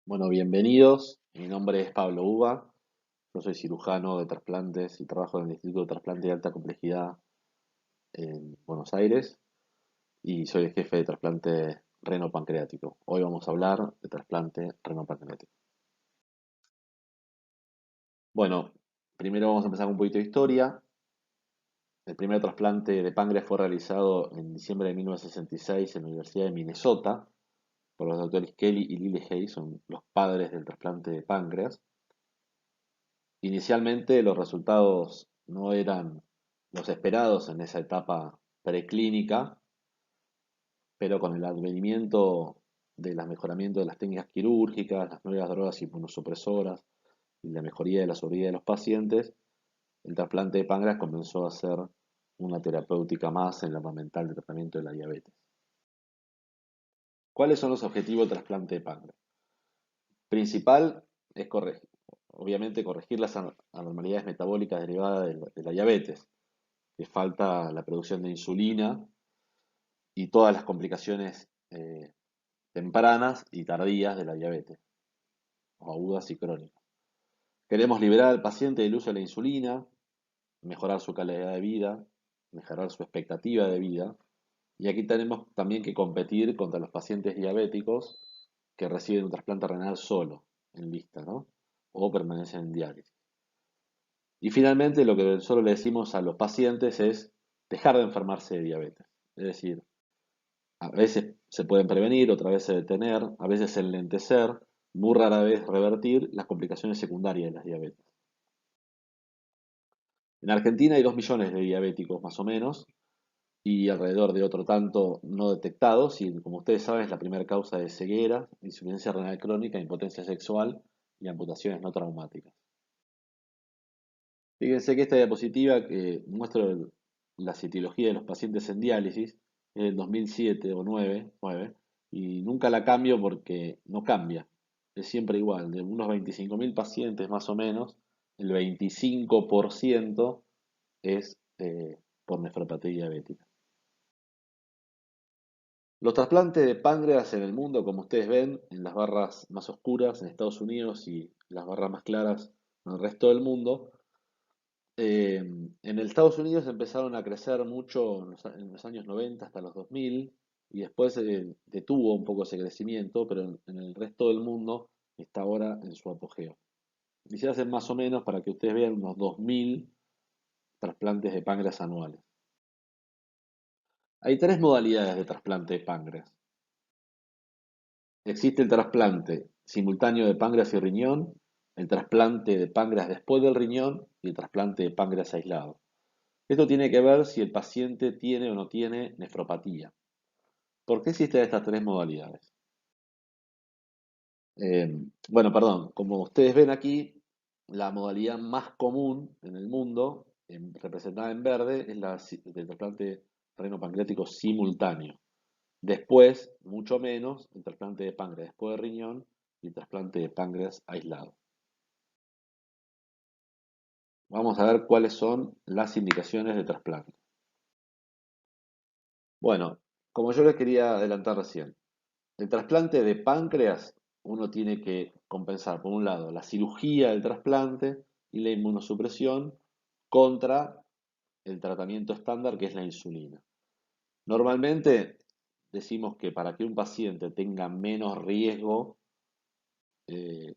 Bueno, bienvenidos. Mi nombre es Pablo Uva. Yo soy cirujano de trasplantes y trabajo en el Instituto de Trasplante de Alta Complejidad en Buenos Aires y soy el jefe de trasplante renopancreático. Hoy vamos a hablar de trasplante renopancreático. Bueno, primero vamos a empezar con un poquito de historia. El primer trasplante de páncreas fue realizado en diciembre de 1966 en la Universidad de Minnesota por los doctores Kelly y Lily Hay, son los padres del trasplante de páncreas. Inicialmente los resultados no eran los esperados en esa etapa preclínica, pero con el advenimiento del mejoramiento de las técnicas quirúrgicas, las nuevas drogas inmunosupresoras y la mejoría de la sobrevida de los pacientes, el trasplante de páncreas comenzó a ser una terapéutica más en la armamental de tratamiento de la diabetes. ¿Cuáles son los objetivos del trasplante de páncreas? Principal es obviamente corregir las anormalidades metabólicas derivadas de la diabetes, que falta la producción de insulina y todas las complicaciones tempranas y tardías de la diabetes, o agudas y crónicas. Queremos liberar al paciente del uso de la insulina, mejorar su calidad de vida, mejorar su expectativa de vida. Y aquí tenemos también que competir contra los pacientes diabéticos que reciben un trasplante renal solo, en lista, ¿no? O permanecen en diálisis. Y finalmente, lo que solo le decimos a los pacientes es dejar de enfermarse de diabetes. Es decir, a veces se pueden prevenir, otra vez detener, a veces enlentecer, muy rara vez revertir las complicaciones secundarias de las diabetes. En Argentina hay 2 millones de diabéticos más o menos y alrededor de otro tanto no detectados y como ustedes saben es la primera causa de ceguera, insuficiencia renal crónica, impotencia sexual y amputaciones no traumáticas. Fíjense que esta diapositiva que muestra la citiología de los pacientes en diálisis es del 2007 o 9 y nunca la cambio porque no cambia, es siempre igual. De unos 25.000 pacientes más o menos, el 25% es por nefropatía diabética. Los trasplantes de páncreas en el mundo, como ustedes ven, en las barras más oscuras en Estados Unidos y las barras más claras en el resto del mundo, en el Estados Unidos empezaron a crecer mucho en los años 90 hasta los 2000 y después detuvo un poco ese crecimiento, pero en el resto del mundo está ahora en su apogeo. Y se hacen más o menos, para que ustedes vean, unos 2000 trasplantes de páncreas anuales. Hay tres modalidades de trasplante de páncreas. Existe el trasplante simultáneo de páncreas y riñón, el trasplante de páncreas después del riñón y el trasplante de páncreas aislado. Esto tiene que ver si el paciente tiene o no tiene nefropatía. ¿Por qué existen estas tres modalidades? Bueno, perdón, como ustedes ven aquí, la modalidad más común en el mundo, representada en verde, es la del trasplante renal-pancreático simultáneo. Después, mucho menos, el trasplante de páncreas después de riñón y el trasplante de páncreas aislado. Vamos a ver cuáles son las indicaciones de trasplante. Bueno, como yo les quería adelantar recién, el trasplante de páncreas, uno tiene que compensar, por un lado, la cirugía del trasplante y la inmunosupresión contra el tratamiento estándar que es la insulina. Normalmente decimos que para que un paciente tenga menos riesgo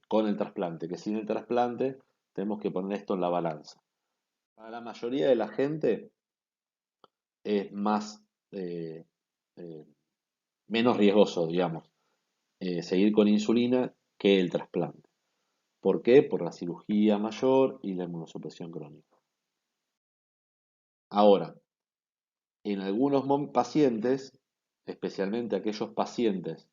con el trasplante que sin el trasplante, tenemos que poner esto en la balanza. Para la mayoría de la gente es más, eh, eh, menos riesgoso, digamos, seguir con insulina que el trasplante. ¿Por qué? Por la cirugía mayor y la inmunosupresión crónica. Ahora, en algunos pacientes, especialmente aquellos pacientes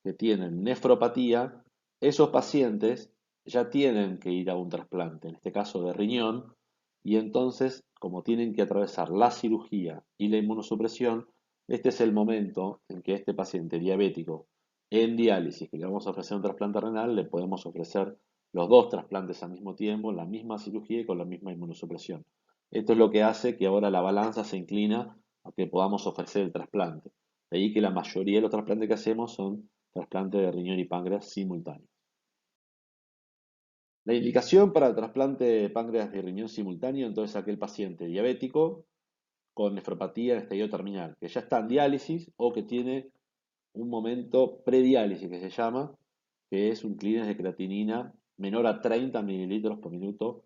que tienen nefropatía, esos pacientes ya tienen que ir a un trasplante, en este caso de riñón, y entonces, como tienen que atravesar la cirugía y la inmunosupresión, este es el momento en que este paciente diabético en diálisis, que le vamos a ofrecer un trasplante renal, le podemos ofrecer los dos trasplantes al mismo tiempo, la misma cirugía y con la misma inmunosupresión. Esto es lo que hace que ahora la balanza se inclina a que podamos ofrecer el trasplante. De ahí que la mayoría de los trasplantes que hacemos son trasplantes de riñón y páncreas simultáneos. La indicación para el trasplante de páncreas y riñón simultáneo, entonces aquel paciente diabético con nefropatía en estadio terminal, que ya está en diálisis o que tiene un momento prediálisis que se llama, que es un clearance de creatinina menor a 30 mililitros por minuto.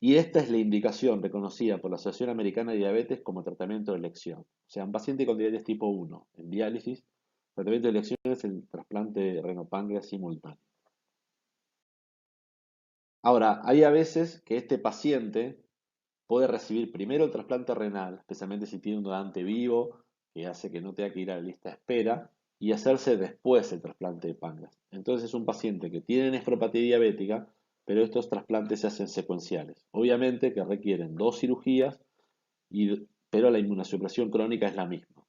Y esta es la indicación reconocida por la Asociación Americana de Diabetes como tratamiento de elección. O sea, un paciente con diabetes tipo 1 en diálisis, el tratamiento de elección es el trasplante de renopáncreas simultáneo. Ahora, hay a veces que este paciente puede recibir primero el trasplante renal, especialmente si tiene un donante vivo, que hace que no tenga que ir a la lista de espera, y hacerse después el trasplante de páncreas. Entonces es un paciente que tiene nefropatía diabética, pero estos trasplantes se hacen secuenciales. Obviamente que requieren dos cirugías, pero la inmunosupresión crónica es la misma.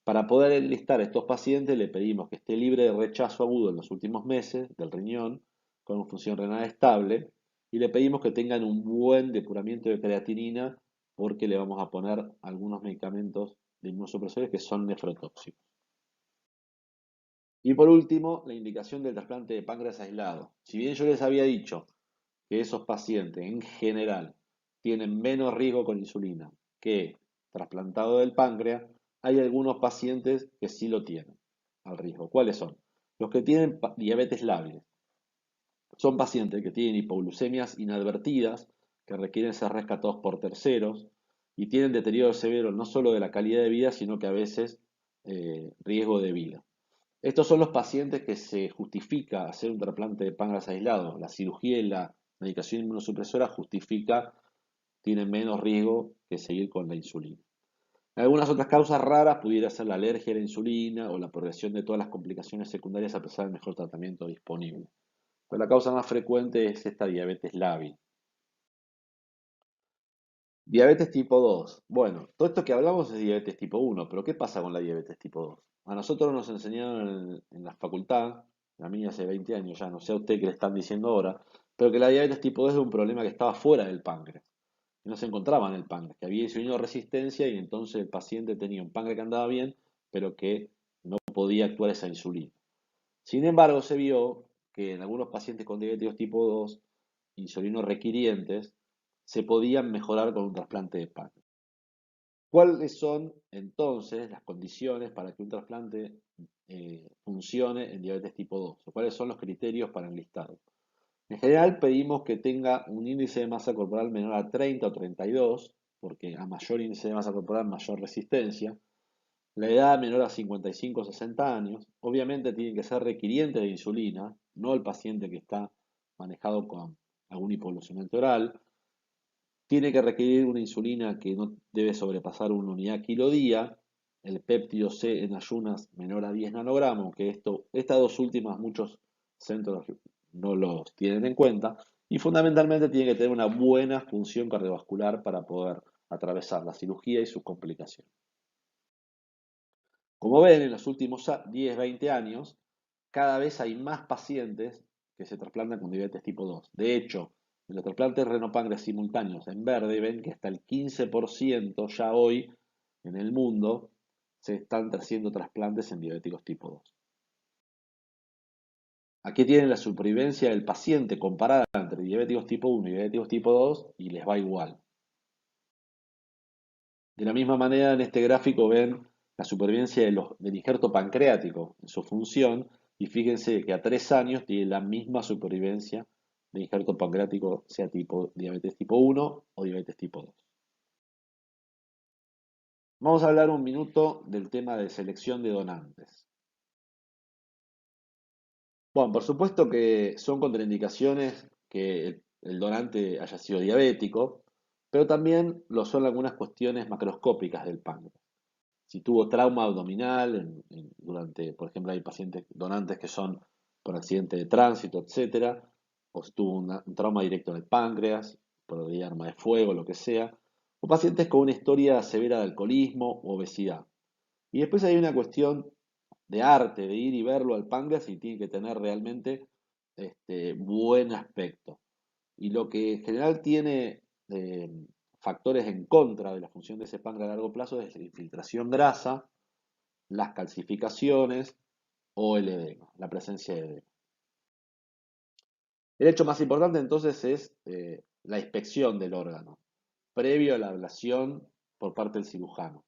Para poder enlistar a estos pacientes le pedimos que esté libre de rechazo agudo en los últimos meses del riñón, con función renal estable, y le pedimos que tengan un buen depuramiento de creatinina porque le vamos a poner algunos medicamentos de inmunosupresores que son nefrotóxicos. Y por último, la indicación del trasplante de páncreas aislado. Si bien yo les había dicho que esos pacientes en general tienen menos riesgo con insulina que trasplantado del páncreas, hay algunos pacientes que sí lo tienen al riesgo. ¿Cuáles son? Los que tienen diabetes lábil. Son pacientes que tienen hipoglucemias inadvertidas, que requieren ser rescatados por terceros y tienen deterioro severo no solo de la calidad de vida, sino que a veces riesgo de vida. Estos son los pacientes que se justifica hacer un trasplante de páncreas aislado. La cirugía y la medicación inmunosupresora justifica, tienen menos riesgo que seguir con la insulina. Algunas otras causas raras pudiera ser la alergia a la insulina o la progresión de todas las complicaciones secundarias a pesar del mejor tratamiento disponible. Pero la causa más frecuente es esta diabetes lábil. Diabetes tipo 2. Bueno, todo esto que hablamos es diabetes tipo 1, pero ¿qué pasa con la diabetes tipo 2? A nosotros nos enseñaron en la facultad, a mí hace 20 años ya, no sé a usted qué le están diciendo ahora, pero que la diabetes tipo 2 es un problema que estaba fuera del páncreas, que no se encontraba en el páncreas, que había insulino resistencia y entonces el paciente tenía un páncreas que andaba bien, pero que no podía actuar esa insulina. Sin embargo, se vio que en algunos pacientes con diabetes tipo 2, insulino requirientes, se podían mejorar con un trasplante de páncreas. ¿Cuáles son entonces las condiciones para que un trasplante funcione en diabetes tipo 2? ¿O cuáles son los criterios para enlistarlo? En general pedimos que tenga un índice de masa corporal menor a 30 o 32, porque a mayor índice de masa corporal, mayor resistencia. La edad menor a 55 o 60 años. Obviamente tiene que ser requiriente de insulina, no el paciente que está manejado con algún hipoglucemiante oral. Tiene que requerir una insulina que no debe sobrepasar una unidad kilo día, el péptido C en ayunas menor a 10 nanogramos, que estas dos últimas muchos centros no los tienen en cuenta, y fundamentalmente tiene que tener una buena función cardiovascular para poder atravesar la cirugía y sus complicaciones. Como ven, en los últimos 10, 20 años, cada vez hay más pacientes que se trasplantan con diabetes tipo 2. De hecho, en los trasplantes renopáncreas simultáneos en verde, ven que hasta el 15% ya hoy en el mundo se están haciendo trasplantes en diabéticos tipo 2. Aquí tienen la supervivencia del paciente comparada entre diabéticos tipo 1 y diabéticos tipo 2 y les va igual. De la misma manera, en este gráfico ven la supervivencia del injerto pancreático en su función y fíjense que a 3 años tiene la misma supervivencia de injerto pancreático, sea tipo diabetes tipo 1 o diabetes tipo 2. Vamos a hablar un minuto del tema de selección de donantes. Bueno, por supuesto que son contraindicaciones que el donante haya sido diabético, pero también lo son algunas cuestiones macroscópicas del páncreas. Si tuvo trauma abdominal, durante, por ejemplo, hay pacientes donantes que son por accidente de tránsito, etcétera, o si tuvo un trauma directo en el páncreas, por vía arma de fuego, lo que sea, o pacientes con una historia severa de alcoholismo u obesidad. Y después hay una cuestión de arte, de ir y verlo al páncreas y tiene que tener realmente buen aspecto. Y lo que en general tiene factores en contra de la función de ese páncreas a largo plazo es la infiltración grasa, las calcificaciones o el edema, la presencia de edema. El hecho más importante entonces es la inspección del órgano, previo a la ablación por parte del cirujano.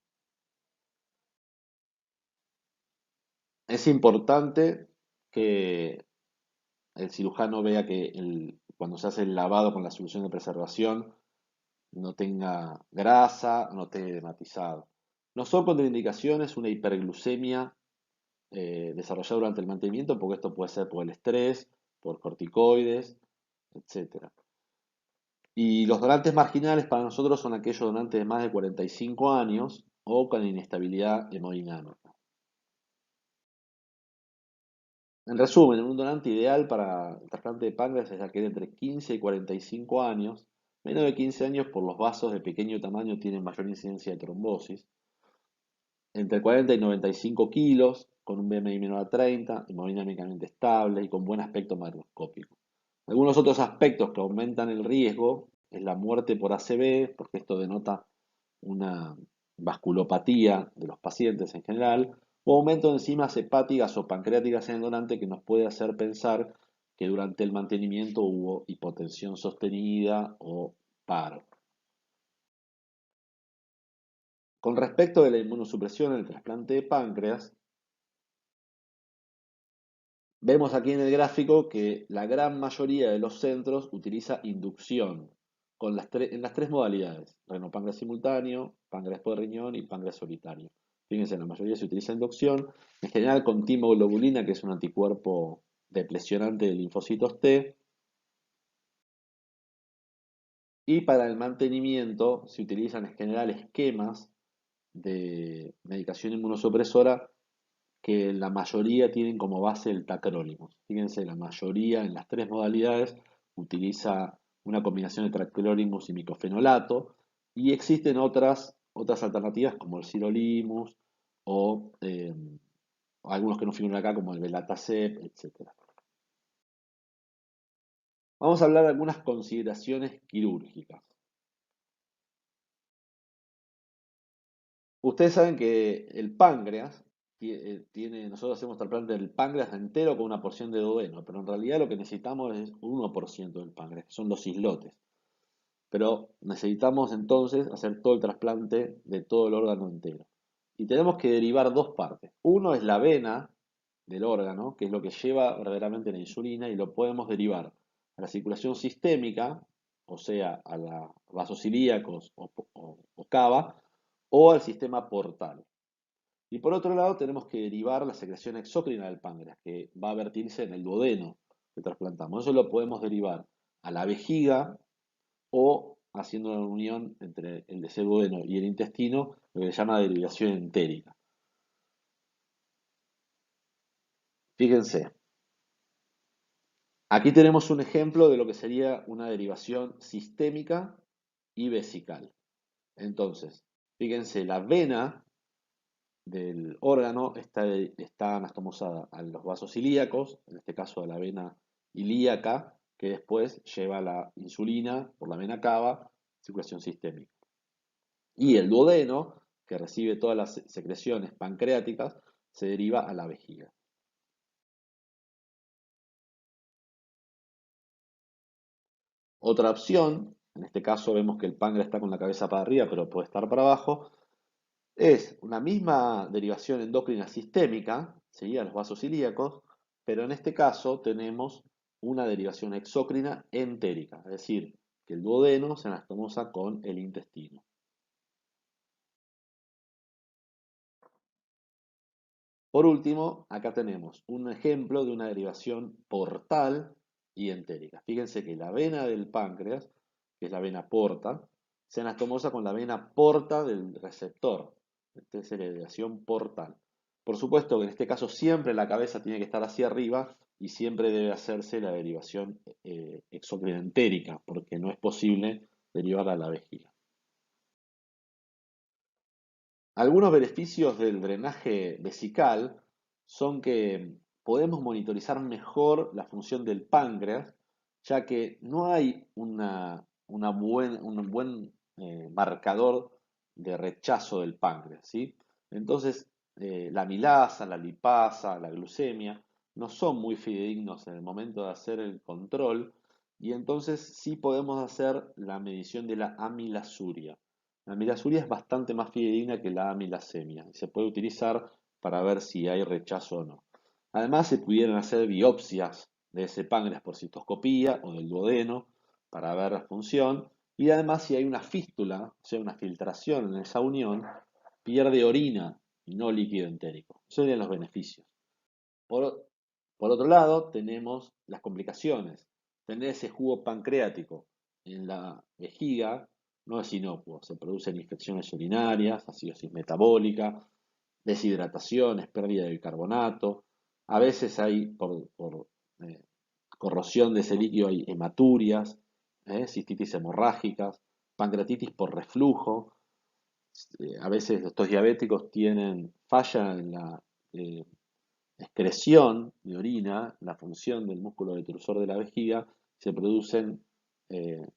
Es importante que el cirujano vea que cuando se hace el lavado con la solución de preservación no tenga grasa, no esté dematizado. No son contraindicaciones una hiperglucemia desarrollada durante el mantenimiento, porque esto puede ser por el estrés, por corticoides, etcétera. Y los donantes marginales para nosotros son aquellos donantes de más de 45 años o con inestabilidad hemodinámica. En resumen, un donante ideal para el trasplante de páncreas es aquel entre 15 y 45 años. Menos de 15 años por los vasos de pequeño tamaño tienen mayor incidencia de trombosis. Entre 40 y 95 kilos, con un BMI menor a 30, hemodinámicamente estable y con buen aspecto macroscópico. Algunos otros aspectos que aumentan el riesgo es la muerte por ACV, porque esto denota una vasculopatía de los pacientes en general, o aumento de enzimas hepáticas o pancreáticas en el donante que nos puede hacer pensar que durante el mantenimiento hubo hipotensión sostenida o paro. Con respecto de la inmunosupresión en el trasplante de páncreas, vemos aquí en el gráfico que la gran mayoría de los centros utiliza inducción en las tres modalidades, renopáncreas simultáneo, páncreas por riñón y páncreas solitario. Fíjense, la mayoría se utiliza inducción, en general con timoglobulina, que es un anticuerpo deplecionante de linfocitos T, y para el mantenimiento se utilizan en general esquemas de medicación inmunosupresora que la mayoría tienen como base el tacrolimus. Fíjense, la mayoría en las tres modalidades utiliza una combinación de tacrolimus y micofenolato, y existen otras alternativas como el sirolimus o algunos que no figuran acá como el Belatacep, etc. Vamos a hablar de algunas consideraciones quirúrgicas. Ustedes saben que el páncreas nosotros hacemos trasplante del páncreas entero con una porción de duodeno, pero en realidad lo que necesitamos es 1% del páncreas, que son los islotes. Pero necesitamos entonces hacer todo el trasplante de todo el órgano entero. Y tenemos que derivar dos partes. Uno es la vena del órgano, que es lo que lleva verdaderamente la insulina, y lo podemos derivar a la circulación sistémica, o sea, a los vasos ilíacos o cava, o al sistema portal. Y por otro lado, tenemos que derivar la secreción exócrina del páncreas, que va a vertirse en el duodeno que trasplantamos. Eso lo podemos derivar a la vejiga o haciendo una unión entre el deseo duodeno y el intestino, lo que se llama derivación entérica. Fíjense, aquí tenemos un ejemplo de lo que sería una derivación sistémica y vesical. Entonces, fíjense, la vena del órgano está anastomosada a los vasos ilíacos, en este caso a la vena ilíaca, que después lleva la insulina por la vena cava, circulación sistémica. Y el duodeno, que recibe todas las secreciones pancreáticas, se deriva a la vejiga. Otra opción, en este caso vemos que el páncreas está con la cabeza para arriba, pero puede estar para abajo, es una misma derivación endocrina sistémica, ¿sí?, a los vasos ilíacos, pero en este caso tenemos una derivación exócrina entérica, es decir, que el duodeno se anastomosa con el intestino. Por último, acá tenemos un ejemplo de una derivación portal y entérica. Fíjense que la vena del páncreas, que es la vena porta, se anastomosa con la vena porta del receptor. Esta es la derivación portal. Por supuesto que en este caso siempre la cabeza tiene que estar hacia arriba y siempre debe hacerse la derivación exócrina entérica, porque no es posible derivar a la vejiga. Algunos beneficios del drenaje vesical son que podemos monitorizar mejor la función del páncreas, ya que no hay un buen marcador de rechazo del páncreas, ¿sí? Entonces, la amilasa, la lipasa, la glucemia no son muy fidedignos en el momento de hacer el control, y entonces sí podemos hacer la medición de la amilasuria. La amilasuria es bastante más fidedigna que la amilasemia y se puede utilizar para ver si hay rechazo o no. Además, se pudieran hacer biopsias de ese páncreas por citoscopía o del duodeno para ver la función. Y además, si hay una fístula, o sea, una filtración en esa unión, pierde orina y no líquido entérico. Esos serían los beneficios. Por, por otro lado, tenemos las complicaciones. Tener ese jugo pancreático en la vejiga no es inocuo. Se producen infecciones urinarias, acidosis metabólica, deshidrataciones, pérdida de bicarbonato. A veces hay, por corrosión de ese líquido, hay hematurias, cistitis hemorrágicas, pancreatitis por reflujo. A veces estos diabéticos tienen falla en la eh, excreción de orina, la función del músculo detrusor de la vejiga, se producen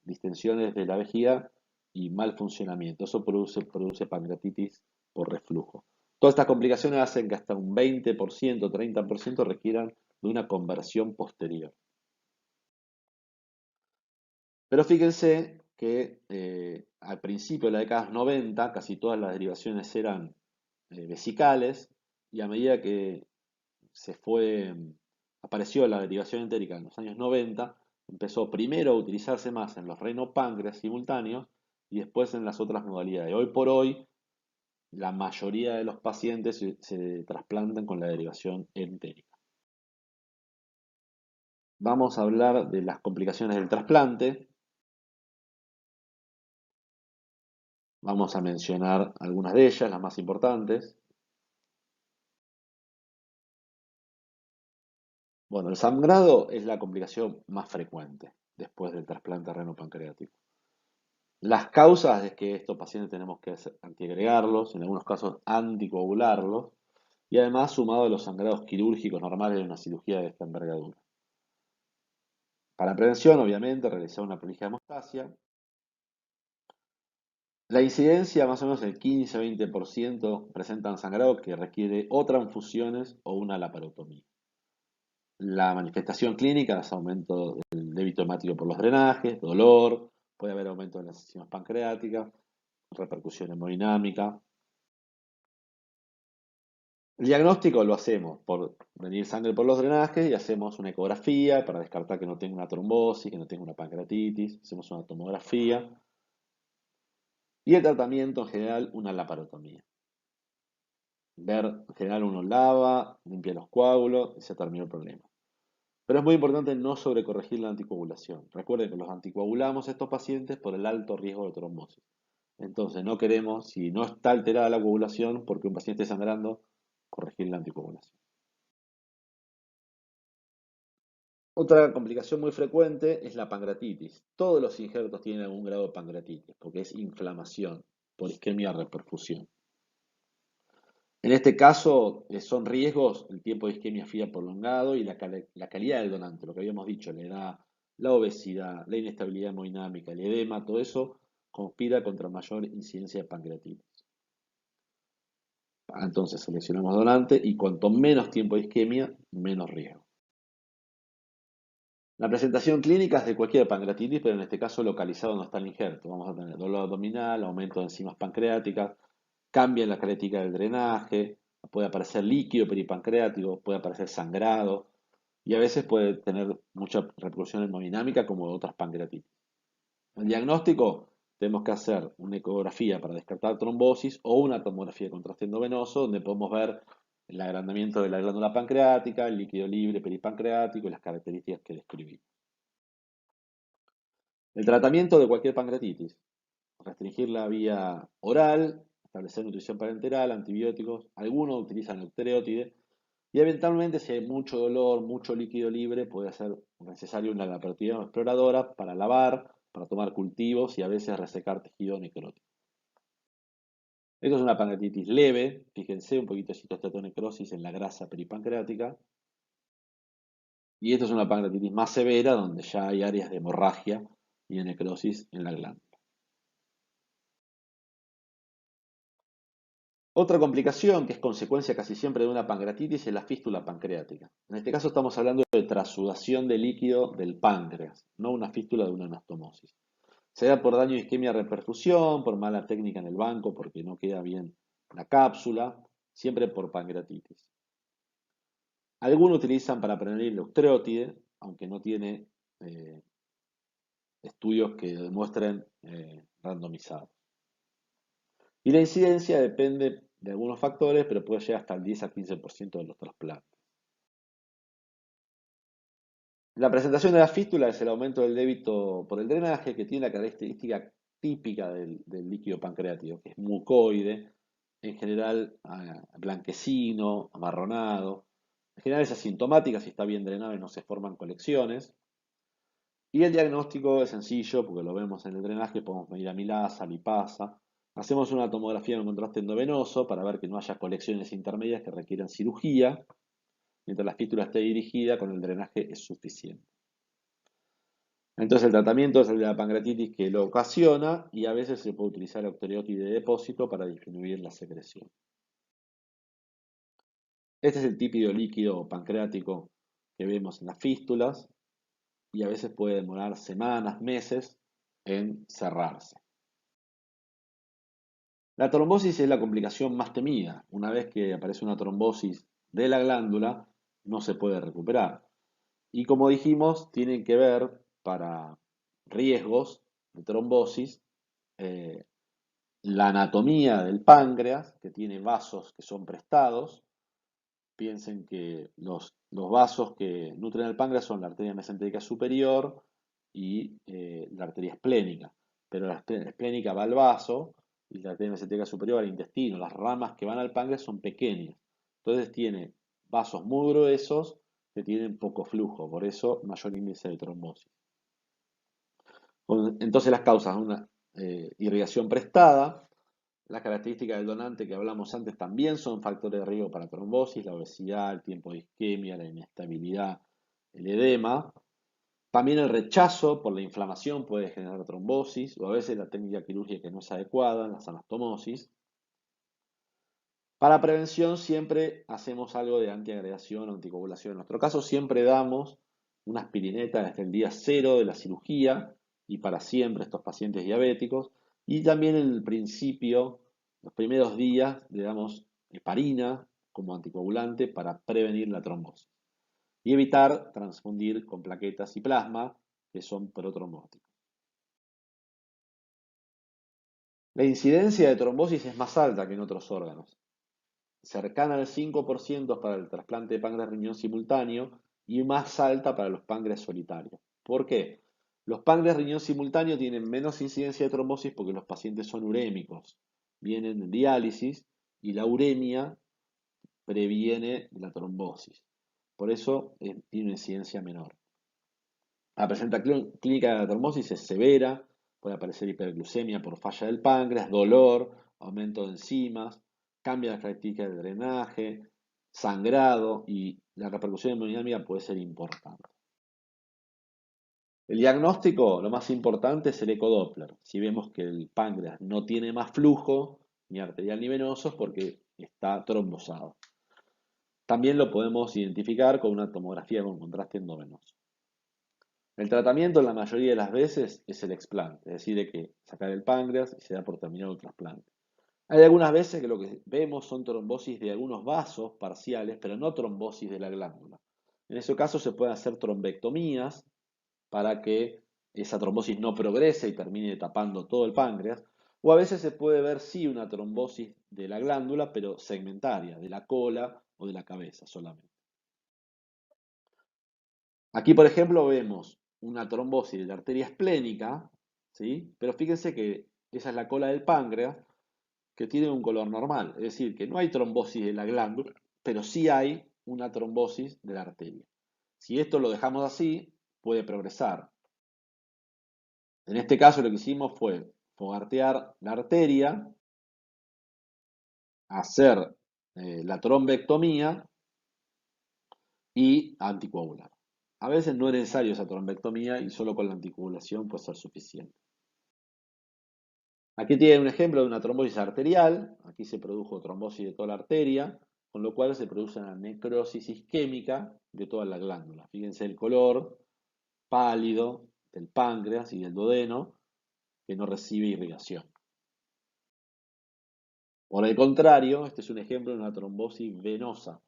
distensiones de la vejiga y mal funcionamiento. Eso produce pancreatitis por reflujo. Todas estas complicaciones hacen que hasta un 20%, 30% requieran de una conversión posterior. Pero fíjense que al principio de la década 90 casi todas las derivaciones eran vesicales y a medida que apareció la derivación entérica en los años 90, empezó primero a utilizarse más en los renopáncreas simultáneos y después en las otras modalidades. Hoy por hoy, la mayoría de los pacientes se trasplantan con la derivación entérica. Vamos a hablar de las complicaciones del trasplante. Vamos a mencionar algunas de ellas, las más importantes. Bueno, el sangrado es la complicación más frecuente después del trasplante renopancreático. Las causas es que estos pacientes tenemos que antiagregarlos, en algunos casos anticoagularlos, y además sumado a los sangrados quirúrgicos normales de una cirugía de esta envergadura. Para prevención, obviamente, realizar una prolija hemostasia. La incidencia, más o menos el 15-20%, presentan sangrado que requiere o transfusiones o una laparotomía. La manifestación clínica es aumento del débito hemático por los drenajes, dolor, puede haber aumento de las enzimas pancreáticas, repercusión hemodinámica. El diagnóstico lo hacemos por venir sangre por los drenajes y hacemos una ecografía para descartar que no tenga una trombosis, que no tenga una pancreatitis, hacemos una tomografía y el tratamiento en general una laparotomía. Ver, en general uno lava, limpia los coágulos y se terminó el problema. Pero es muy importante no sobrecorregir la anticoagulación. Recuerden que los anticoagulamos a estos pacientes por el alto riesgo de trombosis. Entonces no queremos, si no está alterada la coagulación, porque un paciente esté sangrando, corregir la anticoagulación. Otra complicación muy frecuente es la pancreatitis. Todos los injertos tienen algún grado de pancreatitis, porque es inflamación por isquemia reperfusión. En este caso, son riesgos el tiempo de isquemia fría prolongado y la calidad del donante, lo que habíamos dicho, la edad, la obesidad, la inestabilidad hemodinámica, el edema, todo eso conspira contra mayor incidencia de pancreatitis. Entonces seleccionamos donante y cuanto menos tiempo de isquemia, menos riesgo. La presentación clínica es de cualquier pancreatitis, pero en este caso localizado donde está el injerto. Vamos a tener dolor abdominal, aumento de enzimas pancreáticas, cambio en la calética del drenaje, puede aparecer líquido peripancreático, puede aparecer sangrado y a veces puede tener mucha repercusión hemodinámica como otras pancreatitis. El diagnóstico, tenemos que hacer una ecografía para descartar trombosis o una tomografía de contraste endovenoso donde podemos ver el agrandamiento de la glándula pancreática, el líquido libre peripancreático y las características que describí. El tratamiento de cualquier pancreatitis, restringir la vía oral, establecer nutrición parenteral, antibióticos, algunos utilizan el estereotide y eventualmente si hay mucho dolor, mucho líquido libre, puede ser necesario una laparotomía exploradora para lavar, para tomar cultivos y a veces resecar tejido necrótico. Esto es una pancreatitis leve, fíjense un poquito de citostatonecrosis en la grasa peripancreática. Y esto es una pancreatitis más severa donde ya hay áreas de hemorragia y de necrosis en la glándula. Otra complicación que es consecuencia casi siempre de una pancreatitis es la fístula pancreática. En este caso estamos hablando de trasudación de líquido del páncreas, no una fístula de una anastomosis. Se da por daño de isquemia reperfusión, por mala técnica en el banco, porque no queda bien la cápsula, siempre por pancreatitis. Algunos utilizan para prevenir la usterótide, aunque no tiene eh, estudios que demuestren randomizados. Y la incidencia depende de algunos factores, pero puede llegar hasta el 10 a 15% de los trasplantes. La presentación de la fístula es el aumento del débito por el drenaje, que tiene la característica típica del líquido pancreático, que es mucoide, en general blanquecino, amarronado. En general es asintomática, si está bien drenado y no se forman colecciones. Y el diagnóstico es sencillo, porque lo vemos en el drenaje, podemos medir amilasa, lipasa. Hacemos una tomografía en contraste endovenoso para ver que no haya colecciones intermedias que requieran cirugía. Mientras la fístula esté dirigida, con el drenaje es suficiente. Entonces el tratamiento es el de la pancreatitis que lo ocasiona y a veces se puede utilizar la octeriótide de depósito para disminuir la secreción. Este es el típico líquido pancreático que vemos en las fístulas y a veces puede demorar semanas, meses en cerrarse. La trombosis es la complicación más temida. Una vez que aparece una trombosis de la glándula, no se puede recuperar. Y como dijimos, tienen que ver para riesgos de trombosis eh, la anatomía del páncreas, que tiene vasos que son prestados. Piensen que los vasos que nutren el páncreas son la arteria mesentérica superior y la arteria esplénica. Pero la esplénica va al vaso y la arteria mesentérica superior al intestino. Las ramas que van al páncreas son pequeñas. Entonces tiene vasos muy gruesos que tienen poco flujo, por eso mayor índice de trombosis. Entonces las causas, una irrigación prestada, las características del donante que hablamos antes también son factores de riesgo para trombosis, la obesidad, el tiempo de isquemia, la inestabilidad, el edema. También el rechazo por la inflamación puede generar trombosis, o a veces la técnica quirúrgica que no es adecuada, las anastomosis. Para prevención siempre hacemos algo de antiagregación o anticoagulación. En nuestro caso siempre damos una aspirineta desde el día cero de la cirugía y para siempre a estos pacientes diabéticos. Y también en el principio, los primeros días, le damos heparina como anticoagulante para prevenir la trombosis. Y evitar transfundir con plaquetas y plasma, que son protrombóticos. La incidencia de trombosis es más alta que en otros órganos, cercana al 5% para el trasplante de páncreas riñón simultáneo y más alta para los páncreas solitarios. ¿Por qué? Los páncreas riñón simultáneo tienen menos incidencia de trombosis porque los pacientes son urémicos, vienen de diálisis y la uremia previene la trombosis. Por eso tiene una incidencia menor. La presenta clínica de la trombosis es severa, puede aparecer hiperglucemia por falla del páncreas, dolor, aumento de enzimas, cambia las características del drenaje, sangrado y la repercusión hemodinámica puede ser importante. El diagnóstico, lo más importante es el ecodoppler. Si vemos que el páncreas no tiene más flujo, ni arterial ni venoso, es porque está trombosado. También lo podemos identificar con una tomografía con contraste endovenoso. El tratamiento en la mayoría de las veces es el explante, es decir, hay que sacar el páncreas y se da por terminado el trasplante. Hay algunas veces que lo que vemos son trombosis de algunos vasos parciales, pero no trombosis de la glándula. En ese caso se pueden hacer trombectomías para que esa trombosis no progrese y termine tapando todo el páncreas. O a veces se puede ver sí una trombosis de la glándula, pero segmentaria, de la cola o de la cabeza solamente. Aquí, por ejemplo, vemos una trombosis de la arteria esplénica, ¿sí? Pero fíjense que esa es la cola del páncreas, que tiene un color normal, es decir, que no hay trombosis de la glándula, pero sí hay una trombosis de la arteria. Si esto lo dejamos así, puede progresar. En este caso lo que hicimos fue fogartear la arteria, hacer la trombectomía y anticoagular. A veces no es necesario esa trombectomía y solo con la anticoagulación puede ser suficiente. Aquí tiene un ejemplo de una trombosis arterial. Aquí se produjo trombosis de toda la arteria, con lo cual se produce una necrosis isquémica de toda la glándula. Fíjense el color pálido del páncreas y del duodeno que no recibe irrigación. Por el contrario, este es un ejemplo de una trombosis venosa.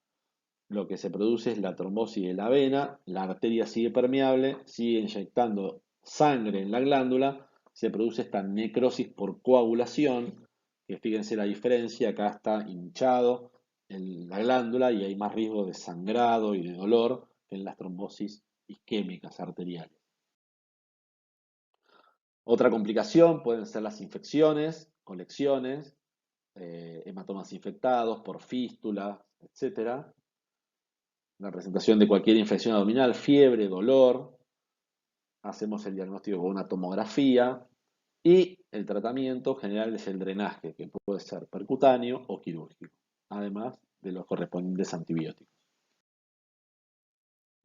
Lo que se produce es la trombosis de la vena, la arteria sigue permeable, sigue inyectando sangre en la glándula, se produce esta necrosis por coagulación, que fíjense la diferencia, acá está hinchado en la glándula y hay más riesgo de sangrado y de dolor que en las trombosis isquémicas arteriales. Otra complicación pueden ser las infecciones, colecciones, hematomas infectados por fístulas, etcétera. La presentación de cualquier infección abdominal, fiebre, dolor. Hacemos el diagnóstico con una tomografía y el tratamiento general es el drenaje, que puede ser percutáneo o quirúrgico, además de los correspondientes antibióticos.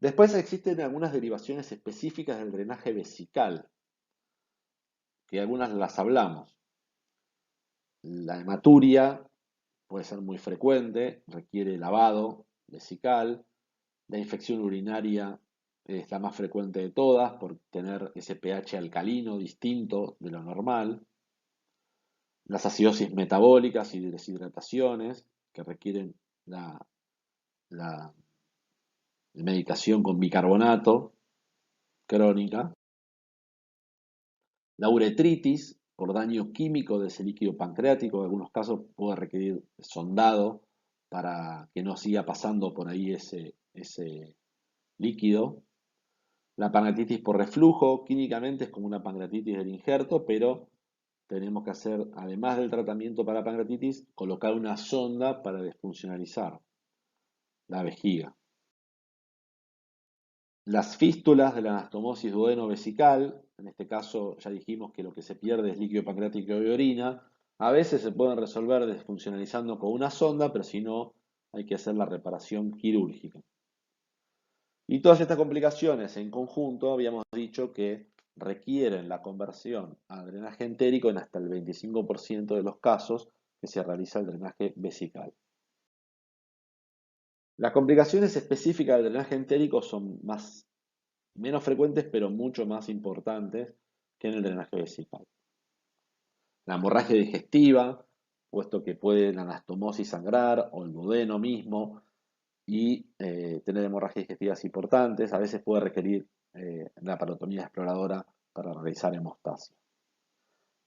Después existen algunas derivaciones específicas del drenaje vesical, que algunas las hablamos. La hematuria puede ser muy frecuente, requiere lavado vesical. La infección urinaria es la más frecuente de todas por tener ese pH alcalino distinto de lo normal. Las acidosis metabólicas y deshidrataciones que requieren la medicación con bicarbonato crónica. La uretritis por daño químico de ese líquido pancreático, en algunos casos puede requerir sondado para que no siga pasando por ahí ese líquido. La pancreatitis por reflujo, químicamente es como una pancreatitis del injerto, pero tenemos que hacer, además del tratamiento para pancreatitis, colocar una sonda para desfuncionalizar la vejiga. Las fístulas de la anastomosis duodeno-vesical, en este caso ya dijimos que lo que se pierde es líquido pancreático y orina, a veces se pueden resolver desfuncionalizando con una sonda, pero si no, hay que hacer la reparación quirúrgica. Y todas estas complicaciones en conjunto habíamos dicho que requieren la conversión a drenaje entérico en hasta el 25% de los casos que se realiza el drenaje vesical. Las complicaciones específicas del drenaje entérico son menos frecuentes, pero mucho más importantes que en el drenaje vesical. La hemorragia digestiva, puesto que puede la anastomosis sangrar o el duodeno mismo, y tener hemorragias digestivas importantes. A veces puede requerir la parotomía exploradora para realizar hemostasia.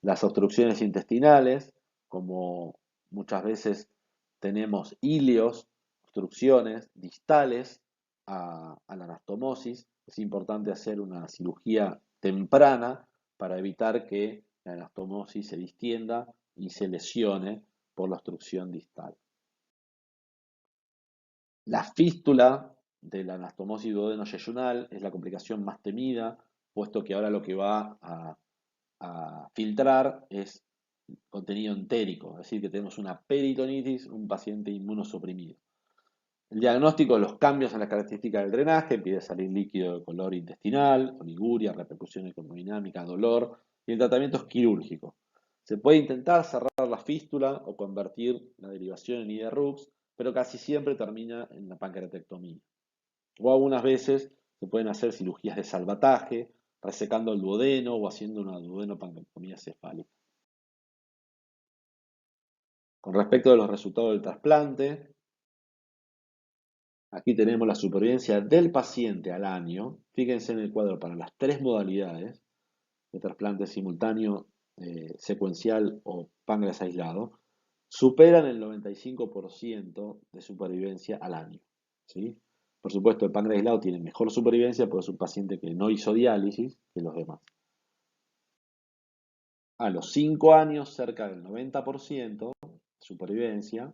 Las obstrucciones intestinales, como muchas veces tenemos íleos, obstrucciones distales a la anastomosis, es importante hacer una cirugía temprana para evitar que la anastomosis se distienda y se lesione por la obstrucción distal. La fístula de la anastomosis duodeno-yeyunal es la complicación más temida, puesto que ahora lo que va a filtrar es contenido entérico, es decir, que tenemos una peritonitis, un paciente inmunosuprimido. El diagnóstico de los cambios en las características del drenaje, empieza a salir líquido de color intestinal, oliguria, repercusiones hemodinámicas, dolor, y el tratamiento es quirúrgico. Se puede intentar cerrar la fístula o convertir la derivación en IDRUX, pero casi siempre termina en la pancreatectomía. O algunas veces se pueden hacer cirugías de salvataje, resecando el duodeno o haciendo una duodenopancreatectomía cefálica. Con respecto a los resultados del trasplante, aquí tenemos la supervivencia del paciente al año. Fíjense en el cuadro para las tres modalidades de trasplante simultáneo, secuencial o páncreas aislado, superan el 95% de supervivencia al año, ¿sí? Por supuesto, el páncreas aislado tiene mejor supervivencia porque es un paciente que no hizo diálisis que los demás. A los 5 años, cerca del 90% de supervivencia,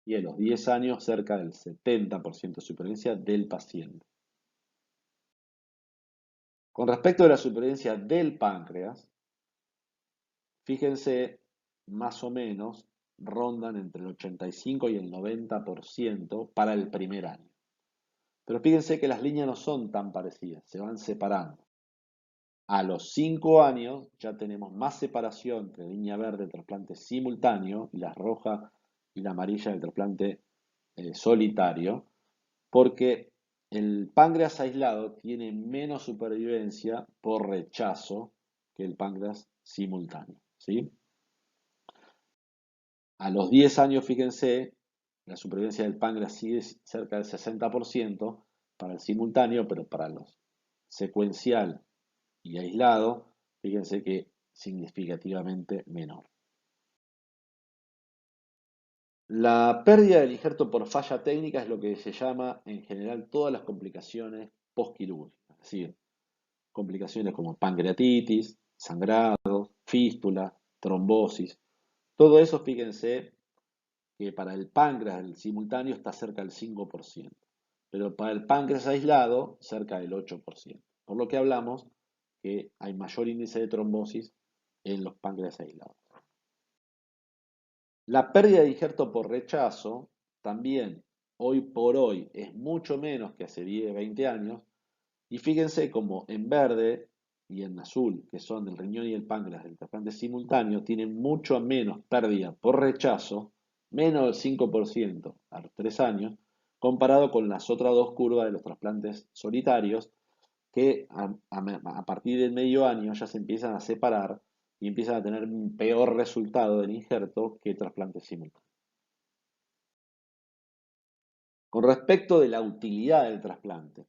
y a los 10 años, cerca del 70% de supervivencia del paciente. Con respecto a la supervivencia del páncreas, fíjense, más o menos, rondan entre el 85 y el 90% para el primer año. Pero fíjense que las líneas no son tan parecidas, se van separando. A los 5 años ya tenemos más separación entre línea verde del trasplante simultáneo y la roja y la amarilla del trasplante solitario, porque el páncreas aislado tiene menos supervivencia por rechazo que el páncreas simultáneo, ¿sí? A los 10 años, fíjense, la supervivencia del páncreas sigue cerca del 60% para el simultáneo, pero para los secuencial y aislado, fíjense que significativamente menor. La pérdida del injerto por falla técnica es lo que se llama en general todas las complicaciones postquirúrgicas, es decir, complicaciones como pancreatitis, sangrado, fístula, trombosis. Todo eso, fíjense que para el páncreas el simultáneo está cerca del 5%, pero para el páncreas aislado cerca del 8%. Por lo que hablamos que hay mayor índice de trombosis en los páncreas aislados. La pérdida de injerto por rechazo también hoy por hoy es mucho menos que hace 10, 20 años. Y fíjense como en verde y en azul, que son el riñón y el páncreas del trasplante simultáneo, tienen mucho menos pérdida por rechazo, menos del 5% a los 3 años, comparado con las otras dos curvas de los trasplantes solitarios, que a partir del medio año ya se empiezan a separar y empiezan a tener un peor resultado del injerto que el trasplante simultáneo. Con respecto de la utilidad del trasplante,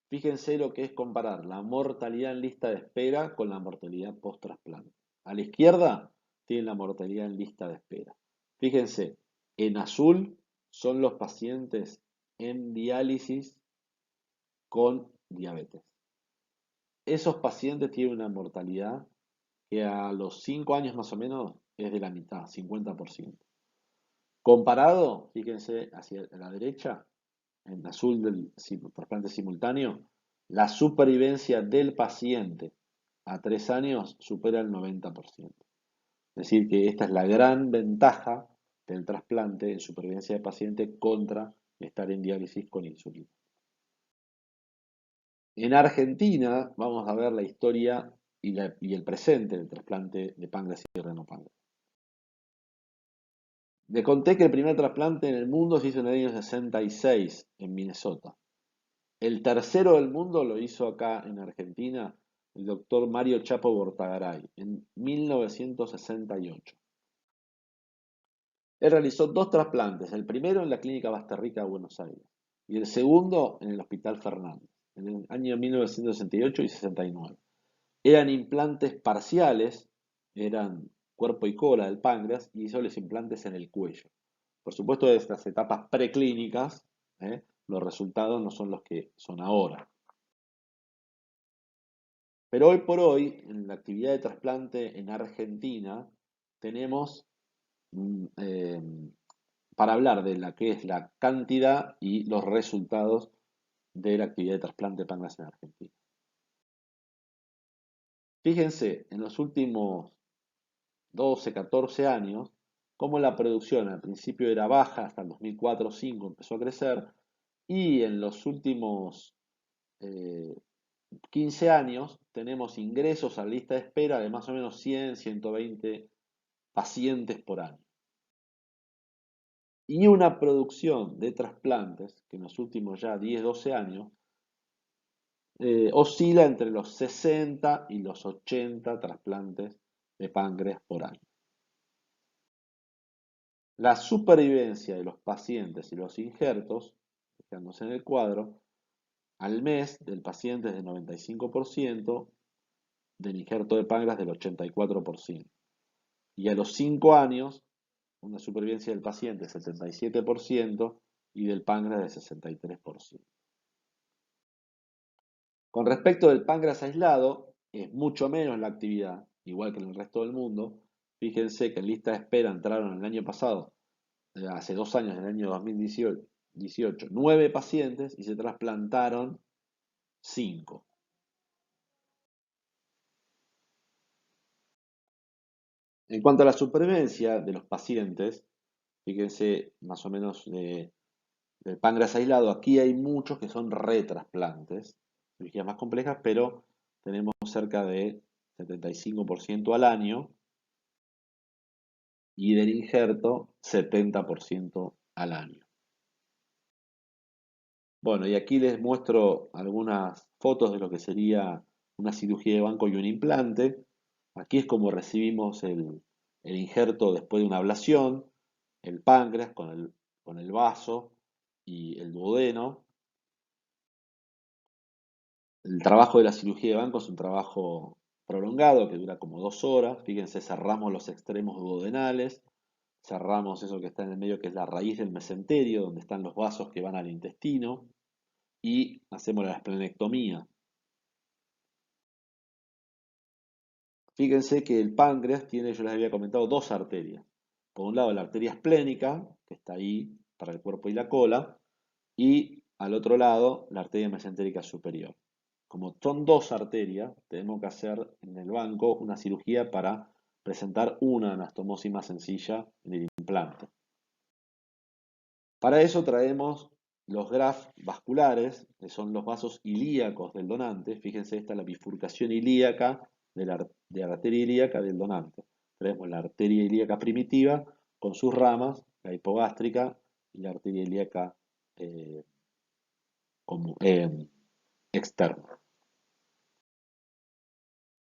fíjense lo que es comparar la mortalidad en lista de espera con la mortalidad post-trasplante. A la izquierda tienen la mortalidad en lista de espera. Fíjense, en azul son los pacientes en diálisis con diabetes. Esos pacientes tienen una mortalidad que a los 5 años más o menos es de la mitad, 50%. Comparado, fíjense hacia la derecha, en azul del trasplante simultáneo, la supervivencia del paciente a 3 años supera el 90%. Es decir, que esta es la gran ventaja del trasplante en supervivencia del paciente contra estar en diálisis con insulina. En Argentina vamos a ver la historia y el presente del trasplante de páncreas y renopáncreas. Le conté que el primer trasplante en el mundo se hizo en el año 66 en Minnesota. El tercero del mundo lo hizo acá en Argentina el doctor Mario Chapo Bortagaray en 1968. Él realizó dos trasplantes, el primero en la Clínica Basterrica de Buenos Aires y el segundo en el Hospital Fernández, en el año 1968 y 69. Eran implantes parciales, eran cuerpo y cola del páncreas y hizo los implantes en el cuello. Por supuesto, de estas etapas preclínicas, los resultados no son los que son ahora. Pero hoy por hoy, en la actividad de trasplante en Argentina, tenemos para hablar de la que es la cantidad y los resultados de la actividad de trasplante de páncreas en Argentina. Fíjense, en los últimos 12, 14 años, cómo la producción al principio era baja, hasta el 2004-2005 empezó a crecer, y en los últimos 15 años tenemos ingresos a la lista de espera de más o menos 100, 120 pacientes por año. Y una producción de trasplantes que en los últimos ya 10, 12 años oscila entre los 60 y los 80 trasplantes de páncreas por año. La supervivencia de los pacientes y los injertos, fijándose en el cuadro, al mes del paciente es del 95%, del injerto de páncreas del 84%. Y a los 5 años, una supervivencia del paciente del 77% y del páncreas del 63%. Con respecto del páncreas aislado, es mucho menos la actividad, igual que en el resto del mundo. Fíjense que en lista de espera entraron el año pasado, hace 2 años, en el año 2018, 9 pacientes y se trasplantaron 5. En cuanto a la supervivencia de los pacientes, fíjense más o menos del páncreas aislado, aquí hay muchos que son retrasplantes, cirugías más complejas, pero tenemos cerca de 75% al año y del injerto 70% al año. Bueno, y aquí les muestro algunas fotos de lo que sería una cirugía de banco y un implante. Aquí es como recibimos el injerto después de una ablación, el páncreas con el vaso y el duodeno. El trabajo de la cirugía de banco es un trabajo prolongado que dura como 2 horas. Fíjense, cerramos los extremos duodenales, cerramos eso que está en el medio, que es la raíz del mesenterio, donde están los vasos que van al intestino, y hacemos la esplenectomía. Fíjense que el páncreas tiene, yo les había comentado, dos arterias. Por un lado, la arteria esplénica, que está ahí para el cuerpo y la cola, y al otro lado, la arteria mesentérica superior. Como son dos arterias, tenemos que hacer en el banco una cirugía para presentar una anastomosis más sencilla en el implante. Para eso traemos los grafts vasculares, que son los vasos ilíacos del donante. Fíjense, esta es la bifurcación ilíaca de la arteria ilíaca del donante. Tenemos la arteria ilíaca primitiva con sus ramas, la hipogástrica y la arteria ilíaca eh, externa.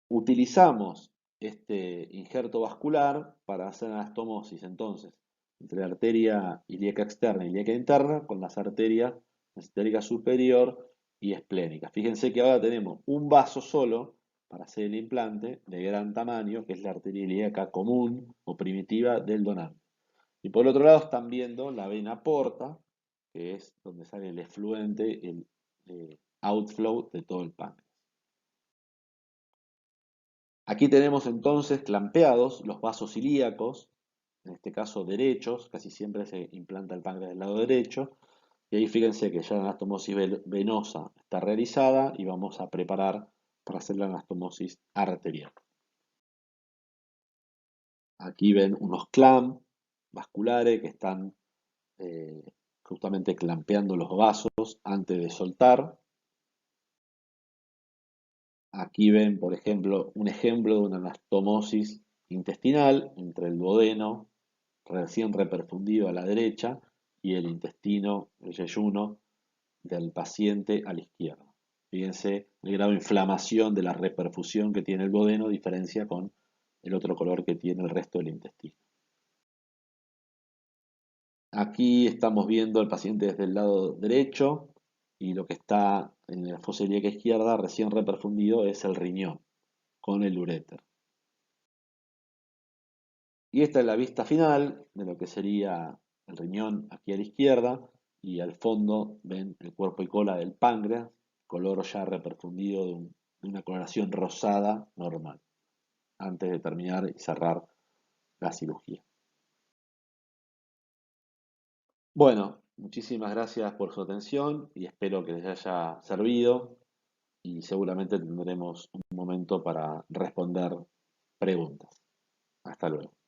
Utilizamos este injerto vascular para hacer anastomosis, entonces, entre la arteria ilíaca externa y ilíaca interna con las arterias mesentérica superior y esplénica. Fíjense que ahora tenemos un vaso solo para hacer el implante de gran tamaño, que es la arteria ilíaca común o primitiva del donante. Y por otro lado están viendo la vena porta, que es donde sale el efluente, el outflow de todo el páncreas. Aquí tenemos entonces clampeados los vasos ilíacos, en este caso derechos, casi siempre se implanta el páncreas del lado derecho, y ahí fíjense que ya la anastomosis venosa está realizada y vamos a preparar para hacer la anastomosis arterial. Aquí ven unos clamps vasculares que están justamente clampeando los vasos antes de soltar. Aquí ven, por ejemplo, un ejemplo de una anastomosis intestinal entre el duodeno recién reperfundido a la derecha y el intestino, el yeyuno del paciente a la izquierda. Fíjense el grado de inflamación de la reperfusión que tiene el duodeno, diferencia con el otro color que tiene el resto del intestino. Aquí estamos viendo al paciente desde el lado derecho y lo que está en la fosa ilíaca izquierda recién reperfundido es el riñón con el uréter. Y esta es la vista final de lo que sería el riñón aquí a la izquierda y al fondo ven el cuerpo y cola del páncreas, color ya reperfundido de una coloración rosada normal, antes de terminar y cerrar la cirugía. Bueno, muchísimas gracias por su atención y espero que les haya servido y seguramente tendremos un momento para responder preguntas. Hasta luego.